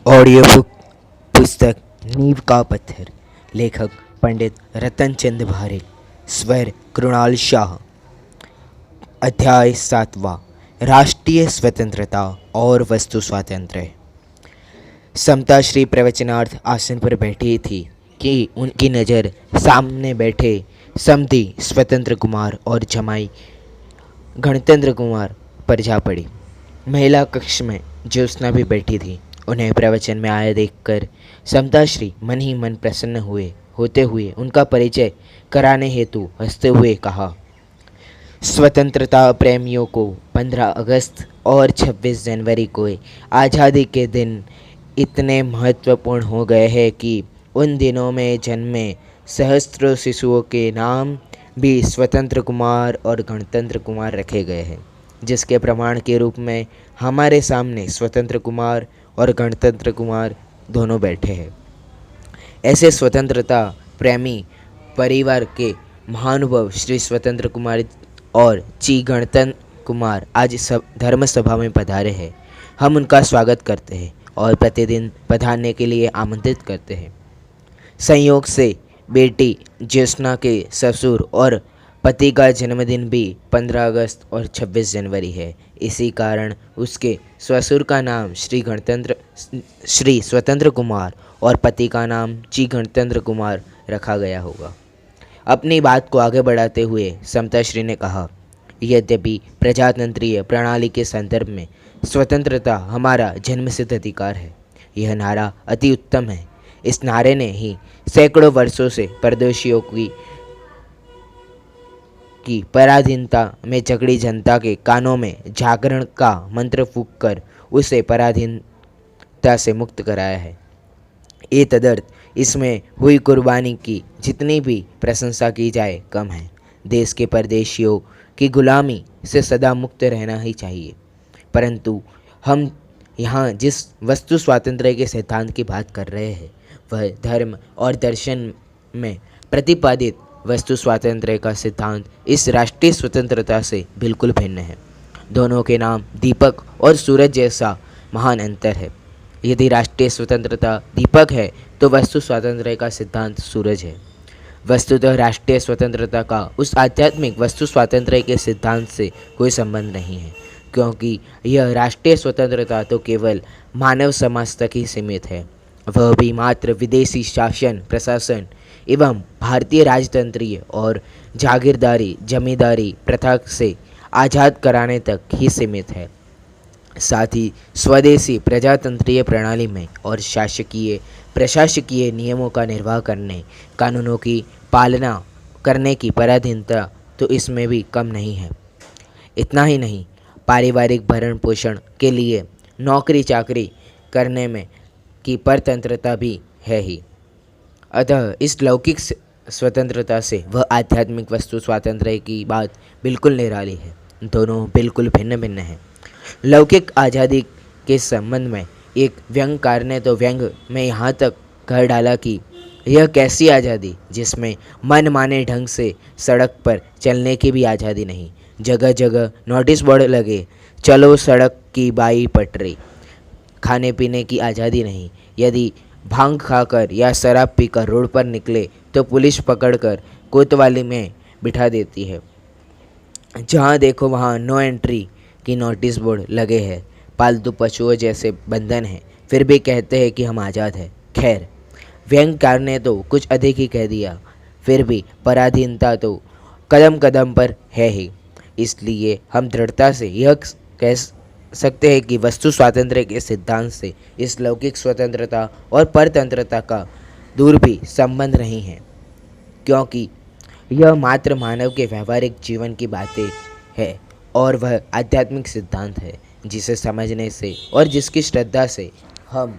Audio book पुस्तक नींव का पत्थर। लेखक पंडित रतन चंद भारे। स्वर कृणाल शाह। अध्याय 7वां। राष्ट्रीय स्वतंत्रता और वस्तु स्वातंत्र्य। समता श्री प्रवचनार्थ आसन पर बैठी थी कि उनकी नज़र सामने बैठे समधी स्वतंत्र कुमार और जमाई गणतंत्र कुमार पर जा पड़ी। महिला कक्ष में ज्योत्सना भी बैठी थी। उन्हें प्रवचन में आया देखकर समताश्री मन ही मन प्रसन्न होते हुए उनका परिचय कराने हेतु हंसते हुए कहा, स्वतंत्रता प्रेमियों को 15 अगस्त और 26 जनवरी को आज़ादी के दिन इतने महत्वपूर्ण हो गए हैं कि उन दिनों में जन्मे सहस्त्रों शिशुओं के नाम भी स्वतंत्र कुमार और गणतंत्र कुमार रखे गए हैं, जिसके प्रमाण के रूप में हमारे सामने स्वतंत्र कुमार और गणतंत्र कुमार दोनों बैठे हैं। ऐसे स्वतंत्रता प्रेमी परिवार के महानुभव श्री स्वतंत्र कुमार और ची गणतंत्र कुमार आज धर्म सभा में पधारे हैं। हम उनका स्वागत करते हैं और प्रतिदिन पधारने के लिए आमंत्रित करते हैं। संयोग से बेटी ज्योत्सना के ससुर और पति का जन्मदिन भी 15 अगस्त और 26 जनवरी है। इसी कारण उसके ससुर का नाम श्री स्वतंत्र कुमार और पति का नाम ची गणतंत्र कुमार रखा गया होगा। अपनी बात को आगे बढ़ाते हुए समताश्री ने कहा, यद्यपि प्रजातंत्रीय प्रणाली के संदर्भ में स्वतंत्रता हमारा जन्मसिद्ध अधिकार है, यह नारा अति उत्तम है। इस नारे ने ही सैकड़ों वर्षों से परदेशियों की पराधीनता में जकड़ी जनता के कानों में जागरण का मंत्र फूंक कर उसे पराधीनता से मुक्त कराया है। ये तदर्थ इसमें हुई कुर्बानी की जितनी भी प्रशंसा की जाए कम है। देश के परदेशियों की गुलामी से सदा मुक्त रहना ही चाहिए। परंतु हम यहाँ जिस वस्तु स्वातंत्र्य के सिद्धांत की बात कर रहे हैं वह धर्म और दर्शन में प्रतिपादित वस्तु स्वातंत्र्य का सिद्धांत इस राष्ट्रीय स्वतंत्रता से बिल्कुल भिन्न है। दोनों के नाम दीपक और सूरज जैसा महान अंतर है। यदि राष्ट्रीय स्वतंत्रता दीपक है तो वस्तु स्वातंत्र्य का सिद्धांत सूरज है। वस्तुतः राष्ट्रीय स्वतंत्रता का उस आध्यात्मिक वस्तु स्वातंत्र्य के सिद्धांत से कोई संबंध नहीं है, क्योंकि यह राष्ट्रीय स्वतंत्रता तो केवल मानव समाज तक ही सीमित है, वह भी मात्र विदेशी शासन प्रशासन एवं भारतीय राजतंत्रीय और जागीरदारी जमींदारी प्रथा से आज़ाद कराने तक ही सीमित है। साथ ही स्वदेशी प्रजातंत्रीय प्रणाली में और शासकीय प्रशासकीय नियमों का निर्वाह करने, कानूनों की पालना करने की पराधीनता तो इसमें भी कम नहीं है। इतना ही नहीं, पारिवारिक भरण पोषण के लिए नौकरी चाकरी करने में की परतंत्रता भी है ही। अतः इस लौकिक स्वतंत्रता से वह आध्यात्मिक वस्तु स्वातंत्र्य की बात बिल्कुल निराली है। दोनों बिल्कुल भिन्न भिन्न हैं। लौकिक आज़ादी के संबंध में एक व्यंगकार ने तो व्यंग में यहाँ तक कह डाला कि यह कैसी आज़ादी जिसमें मन माने ढंग से सड़क पर चलने की भी आज़ादी नहीं, जगह जगह नोटिस बोर्ड लगे, चलो सड़क की बाई पटरी। खाने पीने की आज़ादी नहीं, यदि भांग खाकर या शराब पीकर रोड पर निकले तो पुलिस पकड़कर कोतवाली में बिठा देती है। जहाँ देखो वहाँ नो एंट्री की नोटिस बोर्ड लगे हैं। पालतू पशुओं जैसे बंधन हैं, फिर भी कहते हैं कि हम आज़ाद हैं। खैर, व्यंगकार ने तो कुछ अधिक ही कह दिया। फिर भी पराधीनता तो कदम कदम पर है ही। इसलिए हम दृढ़ता से यह कह सकते हैं कि वस्तु स्वातंत्र्य के सिद्धांत से इस लौकिक स्वतंत्रता और परतंत्रता का दूर भी संबंध नहीं है, क्योंकि यह मात्र मानव के व्यवहारिक जीवन की बातें है और वह आध्यात्मिक सिद्धांत है जिसे समझने से और जिसकी श्रद्धा से हम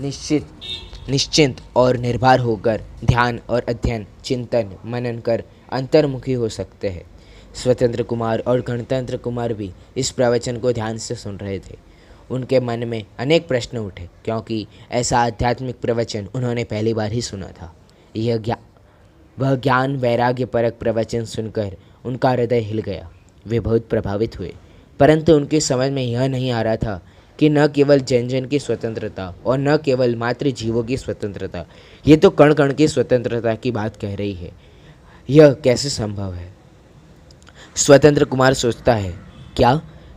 निश्चिंत और निर्भर होकर ध्यान और अध्ययन चिंतन मनन कर अंतर्मुखी हो सकते हैं। स्वतंत्र कुमार और गणतंत्र कुमार भी इस प्रवचन को ध्यान से सुन रहे थे। उनके मन में अनेक प्रश्न उठे, क्योंकि ऐसा आध्यात्मिक प्रवचन उन्होंने पहली बार ही सुना था। वह ज्ञान वैराग्य परक प्रवचन सुनकर उनका हृदय हिल गया। वे बहुत प्रभावित हुए, परंतु उनकी समझ में यह नहीं आ रहा था कि न केवल जन जन की स्वतंत्रता और न केवल मात्र जीवों की स्वतंत्रता, ये तो कण कण की स्वतंत्रता की बात कह रही है। यह कैसे संभव है? स्वतंत्र कुमार सोचता है, क्या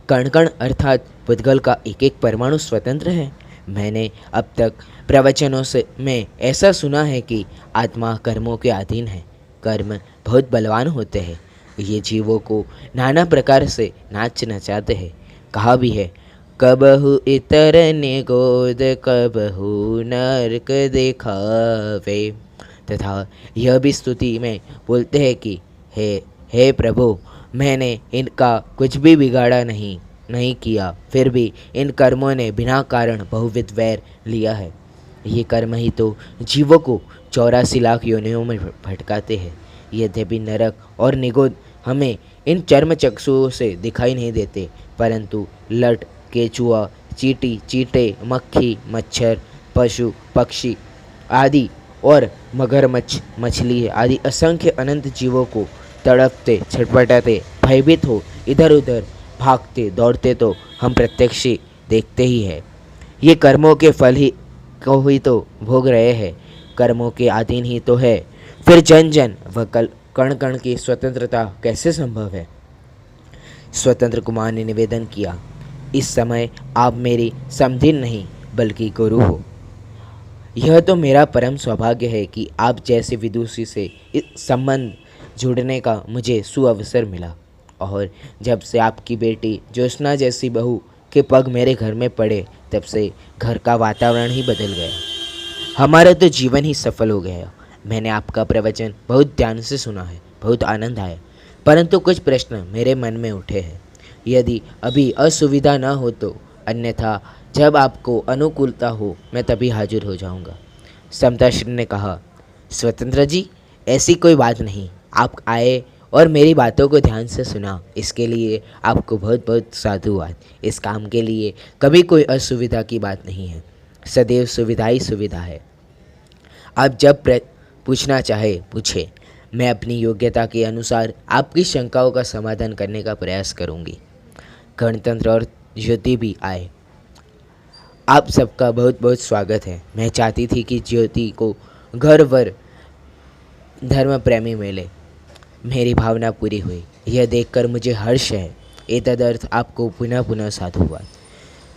कण कण अर्थात पुद्गल का एक एक परमाणु स्वतंत्र है? मैंने अब तक प्रवचनों से में ऐसा सुना है कि आत्मा कर्मों के अधीन है, कर्म बहुत बलवान होते हैं, ये जीवों को नाना प्रकार से नाच नचाते हैं। कहा भी है, कबहु इतर ने गोद कबहु नरक दिखावे। तथा यह भी स्तुति में बोलते हैं कि हे प्रभु, मैंने इनका कुछ भी बिगाड़ा नहीं किया, फिर भी इन कर्मों ने बिना कारण बहुविध वैर लिया है। ये कर्म ही तो जीवों को 84 लाख योनियों में भटकाते हैं। यद्यपि नरक और निगोद हमें इन चर्म चक्षुओं से दिखाई नहीं देते, परंतु लट, केचुआ, चींटी, चींटे, मक्खी, मच्छर, पशु पक्षी आदि और मगरमच्छ, मछली आदि असंख्य अनंत जीवों को तड़पते, छटपटाते, भयभीत हो इधर उधर भागते दौड़ते तो हम प्रत्यक्ष देखते ही है। ये कर्मों के फल ही को ही तो भोग रहे हैं, कर्मों के अधीन ही तो है। फिर जन जन व कण कण की स्वतंत्रता कैसे संभव है? स्वतंत्र कुमार ने निवेदन किया, इस समय आप मेरी समधिन नहीं बल्कि गुरु हो। यह तो मेरा परम सौभाग्य है कि आप जैसे विदुषी से इस संबंध जुड़ने का मुझे सुअवसर मिला, और जब से आपकी बेटी ज्योत्सना जैसी बहू के पग मेरे घर में पड़े, तब से घर का वातावरण ही बदल गया। हमारा तो जीवन ही सफल हो गया। मैंने आपका प्रवचन बहुत ध्यान से सुना है, बहुत आनंद आया, परंतु कुछ प्रश्न मेरे मन में उठे हैं। यदि अभी असुविधा न हो तो, अन्यथा जब आपको अनुकूलता हो मैं तभी हाजिर हो जाऊंगा। समताश्री ने कहा, स्वतंत्र जी, ऐसी कोई बात नहीं। आप आए और मेरी बातों को ध्यान से सुना, इसके लिए आपको बहुत बहुत साधुवाद। इस काम के लिए कभी कोई असुविधा की बात नहीं है, सदैव सुविधा ही सुविधा है। आप जब पूछना चाहे पूछे, मैं अपनी योग्यता के अनुसार आपकी शंकाओं का समाधान करने का प्रयास करूंगी। गणतंत्र और ज्योति भी आए। आप सबका बहुत बहुत स्वागत है। मैं चाहती थी कि ज्योति को घर वर धर्म प्रेमी मिले। मेरी भावना पूरी हुई, यह देखकर मुझे हर्ष है। एतदर्थ आपको पुनः पुनः साधुवाद।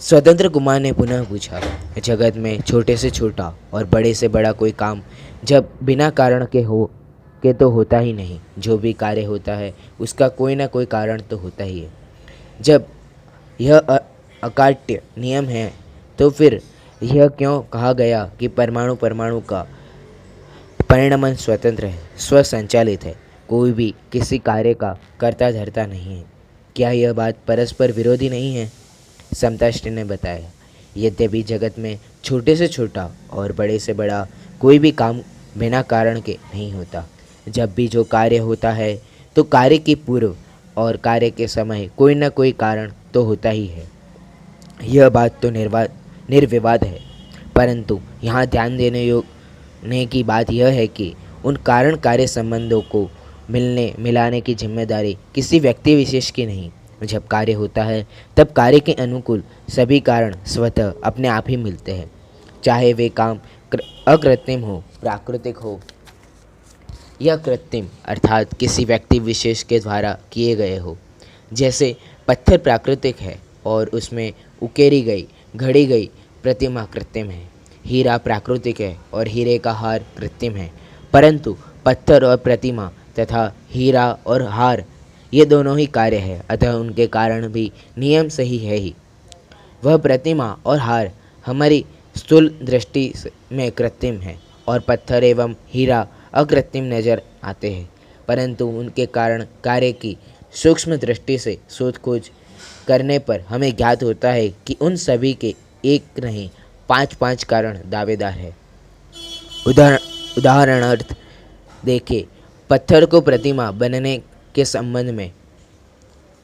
स्वतंत्र कुमार ने पुनः पूछा, जगत में छोटे से छोटा और बड़े से बड़ा कोई काम जब बिना कारण के तो होता ही नहीं। जो भी कार्य होता है उसका कोई ना कोई कारण तो होता ही है। जब यह अकाट्य नियम है तो फिर यह क्यों कहा गया कि परमाणु परमाणु का परिणमन स्वतंत्र है, स्वसंचालित है, कोई भी किसी कार्य का कर्ता धर्ता नहीं है? क्या यह बात परस्पर विरोधी नहीं है? समताश्री ने बताया, यद्यपि जगत में छोटे से छोटा और बड़े से बड़ा कोई भी काम बिना कारण के नहीं होता। जब भी जो कार्य होता है तो कार्य की पूर्व और कार्य के समय कोई न कोई कारण तो होता ही है। यह बात तो निर्विवाद है, परंतु यहाँ ध्यान देने की बात यह है कि उन कारण कार्य संबंधों को मिलाने की जिम्मेदारी किसी व्यक्ति विशेष की नहीं। जब कार्य होता है तब कार्य के अनुकूल सभी कारण स्वतः अपने आप ही मिलते हैं, चाहे वे काम अकृत्रिम हो, प्राकृतिक हो या कृत्रिम अर्थात किसी व्यक्ति विशेष के द्वारा किए गए हो। जैसे पत्थर प्राकृतिक है और उसमें उकेरी गई घड़ी गई प्रतिमा कृत्रिम है। हीरा प्राकृतिक है और हीरे का हार कृत्रिम है, परंतु पत्थर और प्रतिमा तथा हीरा और हार ये दोनों ही कार्य है, अतः उनके कारण भी नियम से ही है ही। वह प्रतिमा और हार हमारी स्थूल दृष्टि में कृत्रिम है और पत्थर एवं हीरा अकृत्रिम नजर आते हैं, परंतु उनके कारण कार्य की सूक्ष्म दृष्टि से शोध खोज करने पर हमें ज्ञात होता है कि उन सभी के एक नहीं 5 कारण दावेदार है। उदाहरणार्थ देखें, पत्थर को प्रतिमा बनने के संबंध में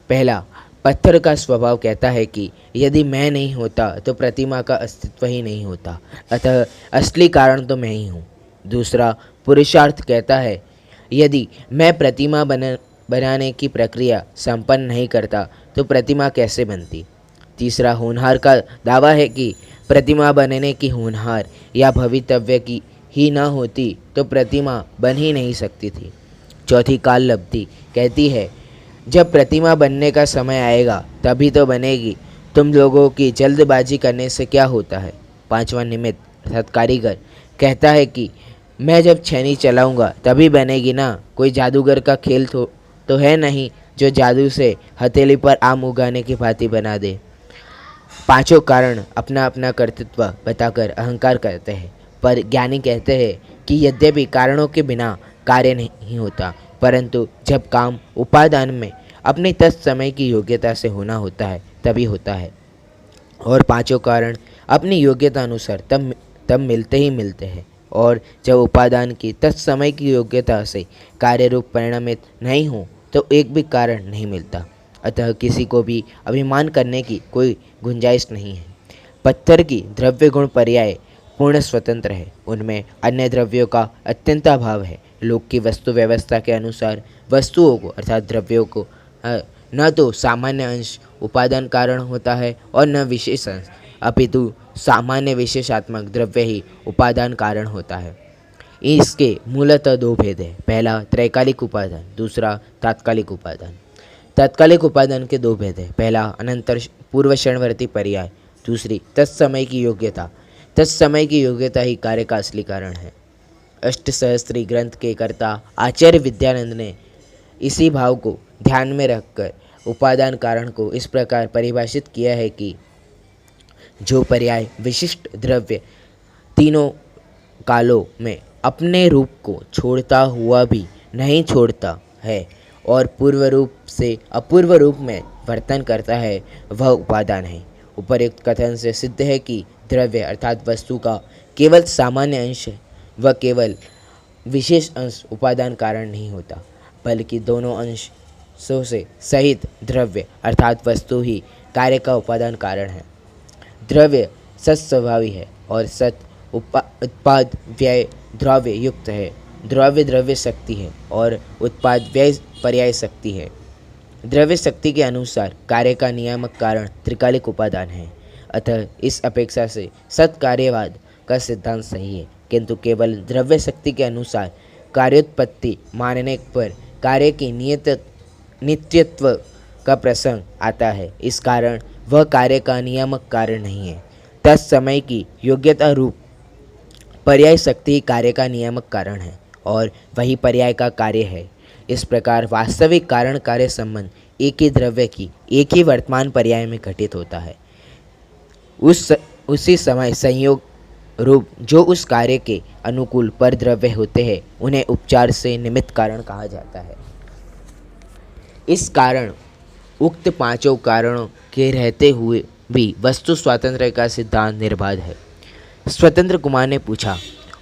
पहला, पत्थर का स्वभाव कहता है कि यदि मैं नहीं होता तो प्रतिमा का अस्तित्व ही नहीं होता, अतः असली कारण तो मैं ही हूँ। दूसरा, पुरुषार्थ कहता है यदि मैं प्रतिमा बनाने की प्रक्रिया संपन्न नहीं करता तो प्रतिमा कैसे बनती। तीसरा, होनहार का दावा है कि प्रतिमा बनने की होनहार या भवितव्य की ही न होती तो प्रतिमा बन ही नहीं सकती थी। चौथी, काल लब्धि कहती है जब प्रतिमा बनने का समय आएगा तभी तो बनेगी, तुम लोगों की जल्दबाजी करने से क्या होता है। पांचवा, निमित्त अर्थात कारीगर कहता है कि मैं जब छेनी चलाऊंगा तभी बनेगी ना, कोई जादूगर का खेल तो है नहीं जो जादू से हथेली पर आम उगाने की भांति बना दे। पांचों कारण अपना अपना कर्तृत्व बताकर अहंकार करते हैं, पर ज्ञानी कहते हैं कि यद्यपि कारणों के बिना कार्य नहीं होता, परंतु जब काम उपादान में अपनी तत्समय की योग्यता से होना होता है तभी होता है, और पांचों कारण अपनी योग्यता अनुसार तब मिलते ही मिलते हैं, और जब उपादान की तत्समय की योग्यता से कार्य रूप परिणमित नहीं हो तो एक भी कारण नहीं मिलता। अतः किसी को भी अभिमान करने की कोई गुंजाइश नहीं है। पत्थर की द्रव्य गुण पर्याय पूर्ण स्वतंत्र है, उनमें अन्य द्रव्यों का अत्यंत अभाव है। लोक की वस्तु व्यवस्था के अनुसार वस्तुओं को अर्थात द्रव्यों को न तो सामान्य अंश उपादान कारण होता है और न विशेष अंश, अपितु सामान्य विशेषात्मक द्रव्य ही उपादान कारण होता है। इसके मूलतः दो भेद हैं, पहला त्रैकालिक उपादान, दूसरा तात्कालिक उपादान। तात्कालिक उपादान के दो भेद हैं, पहला अनंतर पूर्व क्षणवर्ती पर्याय, दूसरी तत्समय की योग्यता। तत्समय की योग्यता ही कार्य का असली कारण है। अष्टसहस्त्री ग्रंथ के कर्ता आचार्य विद्यानंद ने इसी भाव को ध्यान में रखकर उपादान कारण को इस प्रकार परिभाषित किया है कि जो पर्याय विशिष्ट द्रव्य तीनों कालों में अपने रूप को छोड़ता हुआ भी नहीं छोड़ता है और पूर्व रूप से अपूर्व रूप में वर्तन करता है, वह उपादान है। उपर्युक्त कथन से सिद्ध है कि द्रव्य अर्थात वस्तु का केवल सामान्य अंश व केवल विशेष अंश उपादान कारण नहीं होता, बल्कि दोनों अंशों से सहित द्रव्य अर्थात वस्तु ही कार्य का उपादान कारण है। द्रव्य सत स्वभावी है और सत उत्पाद व्यय द्रव्य युक्त है। द्रव्य द्रव्य शक्ति है और उत्पाद व्यय पर्याय शक्ति है। द्रव्य शक्ति के अनुसार कार्य का नियामक कारण त्रिकालिक उपादान है। अतः इस अपेक्षा से सत कार्यवाद का सिद्धांत सही है, किंतु केवल द्रव्य शक्ति के अनुसार कार्योत्पत्ति मानने पर कार्य की नित्यत्व का प्रसंग आता है। इस कारण वह कार्य का नियामक कारण नहीं है। तत्समय की योग्यता रूप पर्याय शक्ति कार्य का नियामक कारण है और वही पर्याय का कार्य है। इस प्रकार वास्तविक कारण कार्य संबंध एक ही द्रव्य की एक ही वर्तमान पर्याय में घटित होता है। उसी समय संयोग रूप जो उस कार्य के अनुकूल पर द्रव्य होते हैं उन्हें उपचार से निमित्त कारण कहा जाता है। इस कारण उक्त पांचों कारणों के रहते हुए भी वस्तु स्वातंत्र्य का सिद्धांत निर्बाध है। स्वतंत्र कुमार ने पूछा,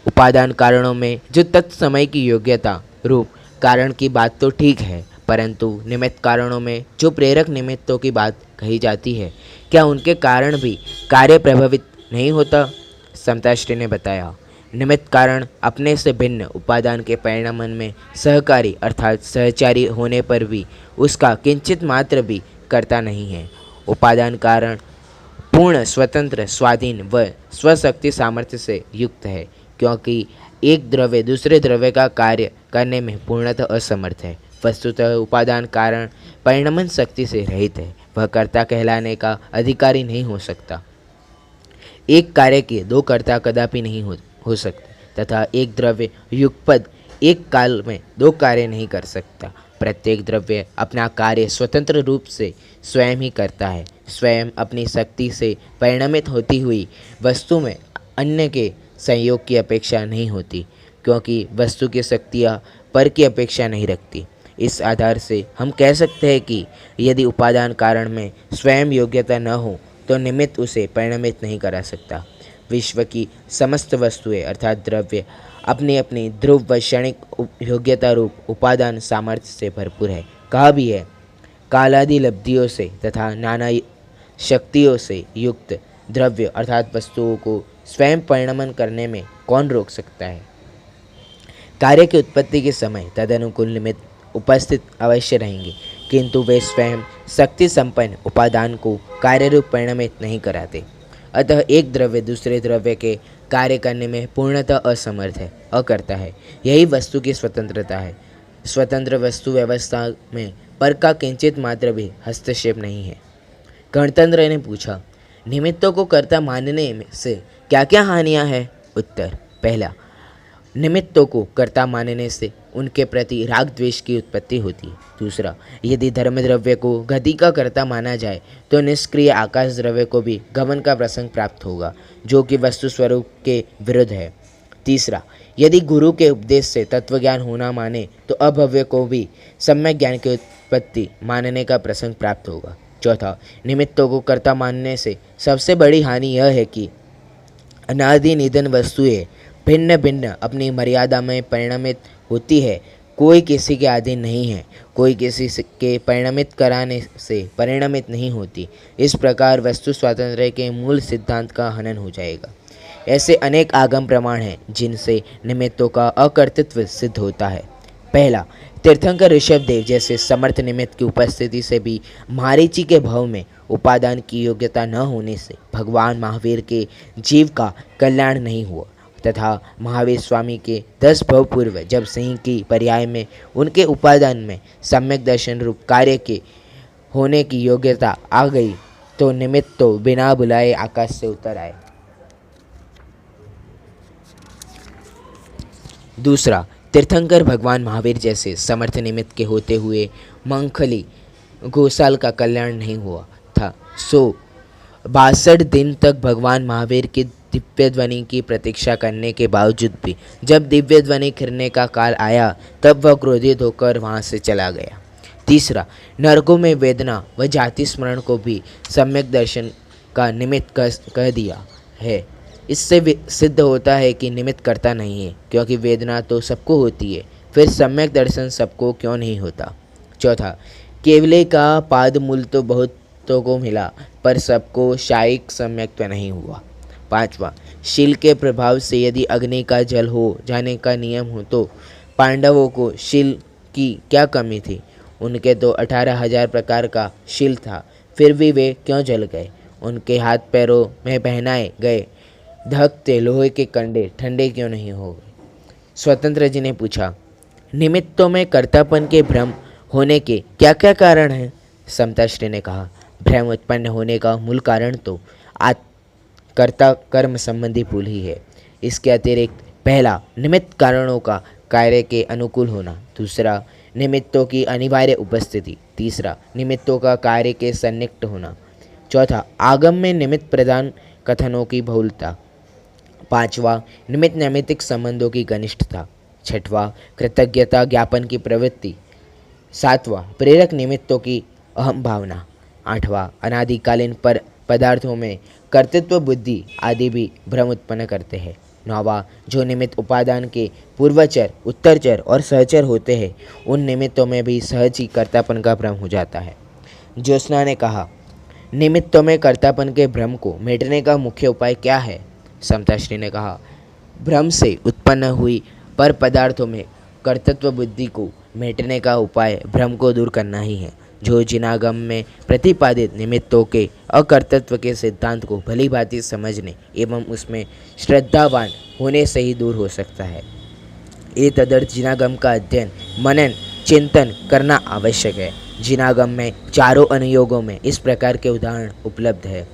उपादान कारणों में जो तत्समय की योग्यता रूप कारण की बात तो ठीक है, परंतु निमित्त कारणों में जो प्रेरक निमित्तों की बात कही जाती है, क्या उनके कारण भी कार्य प्रभावित नहीं होता? समताश्री ने बताया, निमित्त कारण अपने से भिन्न उपादान के परिणामन में सहकारी अर्थात सहचारी होने पर भी उसका किंचित मात्र भी कर्ता नहीं है। उपादान कारण पूर्ण स्वतंत्र स्वाधीन व स्वशक्ति सामर्थ्य से युक्त है, क्योंकि एक द्रव्य दूसरे द्रव्य का कार्य करने में पूर्णतः असमर्थ है। वस्तुतः उपादान कारण परिणमन शक्ति से रहित है, वह कर्ता कहलाने का अधिकारी नहीं हो सकता। एक कार्य के दो कर्ता कदापि नहीं हो सकते तथा एक द्रव्य युगपद एक काल में दो कार्य नहीं कर सकता। प्रत्येक द्रव्य अपना कार्य स्वतंत्र रूप से स्वयं ही करता है। स्वयं अपनी शक्ति से परिणमित होती हुई वस्तु में अन्य के संयोग की अपेक्षा नहीं होती, क्योंकि वस्तु की शक्तियाँ पर की अपेक्षा नहीं रखती। इस आधार से हम कह सकते हैं कि यदि उपादान कारण में स्वयं योग्यता न हो तो निमित्त उसे परिणमित नहीं करा सकता। विश्व की समस्त वस्तुएं अर्थात द्रव्य अपनी अपनी ध्रुव व क्षणिक योग्यता रूप उपादान सामर्थ्य से भरपूर है। कहा भी है, कालादि लब्धियों से तथा नाना शक्तियों से युक्त द्रव्य अर्थात वस्तुओं को स्वयं परिणमन करने में कौन रोक सकता है। कार्य की उत्पत्ति के समय तदनुकूल निमित्त उपस्थित अवश्य रहेंगे, किंतु वे स्वयं शक्ति संपन्न उपादान को कार्यरूप परिणमित नहीं कराते। अतः एक द्रव्य दूसरे द्रव्य के कार्य करने में पूर्णतः असमर्थ है, अकर्ता है। यही वस्तु की स्वतंत्रता है। स्वतंत्र वस्तु व्यवस्था में पर का किंचित मात्र भी हस्तक्षेप नहीं है। गणतंत्र ने पूछा, निमित्तों को कर्ता मानने में से क्या क्या हानियां हैं? उत्तर, पहला, निमित्तों को कर्ता मानने से उनके प्रति राग द्वेष की उत्पत्ति होती है। दूसरा, यदि धर्म द्रव्य को गति का कर्ता माना जाए तो निष्क्रिय आकाश द्रव्य को भी गमन का प्रसंग प्राप्त होगा, जो कि वस्तु स्वरूप के विरुद्ध है। तीसरा, यदि गुरु के उपदेश से तत्वज्ञान होना माने तो अभव्य को भी सम्यक ज्ञान की उत्पत्ति मानने का प्रसंग प्राप्त होगा। चौथा, निमित्तों को कर्ता मानने से सबसे बड़ी हानि यह है कि अनादि निधन वस्तुएं भिन्न भिन्न अपनी मर्यादा में परिणमित होती है। कोई किसी के अधीन नहीं है, कोई किसी के परिणमित कराने से परिणमित नहीं होती। इस प्रकार वस्तु स्वातंत्र्य के मूल सिद्धांत का हनन हो जाएगा। ऐसे अनेक आगम प्रमाण हैं जिनसे निमित्तों का अकर्तृत्व सिद्ध होता है। पहला, तीर्थंकर ऋषभदेव जैसे समर्थ निमित्त की उपस्थिति से भी मारीची के भाव में उपादान की योग्यता न होने से भगवान महावीर के जीव का कल्याण नहीं हुआ, तथा महावीर स्वामी के 10 भव पूर्व जब सिंह की पर्याय में उनके उपादान में सम्यक दर्शन रूप कार्य के होने की योग्यता आ गई तो निमित्त तो बिना बुलाए आकाश से उतर आए। दूसरा, तीर्थंकर भगवान महावीर जैसे समर्थ निमित्त के होते हुए मंखली गोसाल का कल्याण नहीं हुआ था। 62 दिन तक भगवान महावीर की दिव्य ध्वनि की प्रतीक्षा करने के बावजूद भी जब दिव्य ध्वनि खिरने का काल आया तब वह क्रोधित होकर वहाँ से चला गया। तीसरा, नरकों में वेदना व जाति स्मरण को भी सम्यक दर्शन का निमित्त कह दिया है। इससे सिद्ध होता है कि निमित्त करता नहीं है, क्योंकि वेदना तो सबको होती है, फिर सम्यक दर्शन सबको क्यों नहीं होता। चौथा, केवले का पाद मूल तो बहुतों को मिला पर सबको शायिक सम्यक्त्व नहीं हुआ। पांचवा, शील के प्रभाव से यदि अग्नि का जल हो जाने का नियम हो तो पांडवों को शील की क्या कमी थी? उनके तो 18,000 प्रकार का शील था, फिर भी वे क्यों जल गए? उनके हाथ पैरों में पहनाए गए धकते लोहे के कंडे ठंडे क्यों नहीं हो गए? स्वतंत्र जी ने पूछा, निमित्तों में कर्तापन के भ्रम होने के क्या क्या कारण हैं? समताश्री ने कहा, भ्रम उत्पन्न होने का मूल कारण तो कर्ता कर्म संबंधी भूल ही है। इसके अतिरिक्त पहला, निमित्त कारणों का कार्य के अनुकूल होना। दूसरा, निमित्तों की अनिवार्य उपस्थिति। तीसरा, निमित्तों का कार्य के सन्निकट होना। चौथा, आगम में निमित्त प्रदान कथनों की बहुलता। पांचवा, निमित्त नैमित्तिक संबंधों की घनिष्ठता। छठवां, कृतज्ञता ज्ञापन की प्रवृत्ति। सातवां, प्रेरक निमित्तों की अहम भावना। आठवां, अनादिकालीन पर पदार्थों में कर्तृत्व बुद्धि आदि भी भ्रम उत्पन्न करते हैं। नौवां, जो निमित्त उपादान के पूर्वचर उत्तरचर और सहचर होते हैं उन निमित्तों में भी सहज ही कर्तापन का भ्रम हो जाता है। ज्योत्सना ने कहा, निमित्तों में कर्तापन के भ्रम को मिटने का मुख्य उपाय क्या है? समताश्री ने कहा, भ्रम से उत्पन्न हुई पर पदार्थों में कर्तृत्व बुद्धि को मिटने का उपाय भ्रम को दूर करना ही है, जो जिनागम में प्रतिपादित निमित्तों के अकर्तृत्व के सिद्धांत को भली भांति समझने एवं उसमें श्रद्धावान होने से ही दूर हो सकता है। ये तदर्थ जिनागम का अध्ययन मनन चिंतन करना आवश्यक है। जिनागम में चारों अनुयोगों में इस प्रकार के उदाहरण उपलब्ध है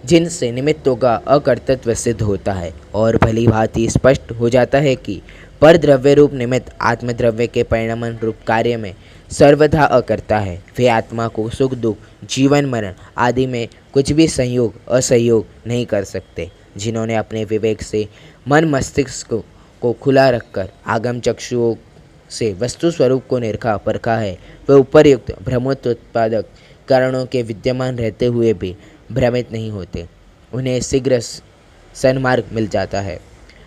जिनसे निमित्तों का अकर्तृत्व सिद्ध होता है और भली भांति स्पष्ट हो जाता है कि पर द्रव्य रूप निमित्त आत्मद्रव्य के परिणमन रूप कार्य में सर्वथा अकर्ता है। वे आत्मा को सुख दुख जीवन मरण आदि में कुछ भी संयोग असहयोग नहीं कर सकते। जिन्होंने अपने विवेक से मन मस्तिष्क को खुला रखकर आगम चक्षुओं से वस्तु स्वरूप को निरखा परखा है, वे उपर्युक्त भ्रमोत्पादक कारणों के विद्यमान रहते हुए भी भ्रमित नहीं होते। उन्हें शीघ्र सन्मार्ग मिल जाता है।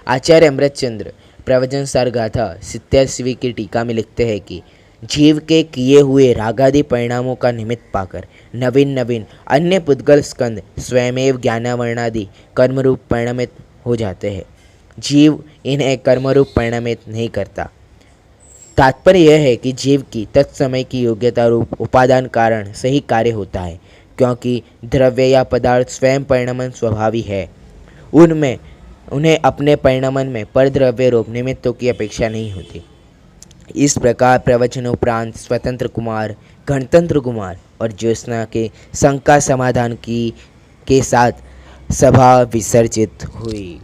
आचार्य अमृतचंद्र प्रवचन सार गाथा 87 की टीका में लिखते हैं कि जीव के किए हुए रागादि परिणामों का निमित्त पाकर नवीन नवीन अन्य पुद्गल स्कंद स्वयमेव ज्ञानावर्णादि कर्मरूप परिणमित हो जाते हैं। जीव इन्हें कर्मरूप परिणमित नहीं करता। तात्पर्य यह है कि जीव की तत्समय की योग्यता रूप उपादान कारण सही कार्य होता है, क्योंकि द्रव्य या पदार्थ स्वयं परिणमन स्वभावी है। उनमें उन्हें अपने परिणमन में परद्रव्य रूप निमित्तों की अपेक्षा नहीं होती। इस प्रकार प्रवचनोपरांत स्वतंत्र कुमार, गणतंत्र कुमार और ज्योत्सना के शंका समाधान की के साथ सभा विसर्जित हुई।